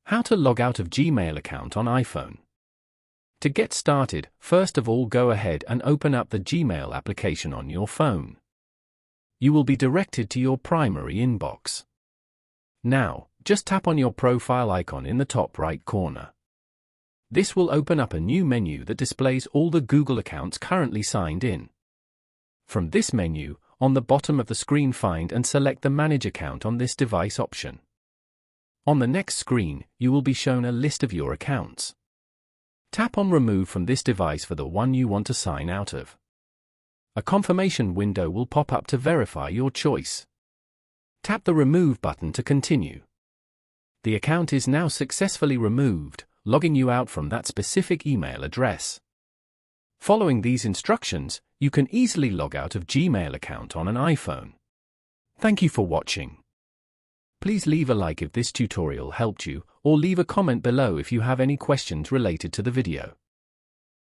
How to log out of Gmail account on iPhone. To get started, first of all go ahead and open up the Gmail application on your phone. You will be directed to your primary inbox. Now, just tap on your profile icon in the top right corner. This will open up a new menu that displays all the Google accounts currently signed in. From this menu, on the bottom of the screen find and select the Manage Account on this device option. On the next screen, you will be shown a list of your accounts. Tap on Remove from this device for the one you want to sign out of. A confirmation window will pop up to verify your choice. Tap the Remove button to continue. The account is now successfully removed, logging you out from that specific email address. Following these instructions, you can easily log out of Gmail account on an iPhone. Thank you for watching. Please leave a like if this tutorial helped you, or leave a comment below if you have any questions related to the video.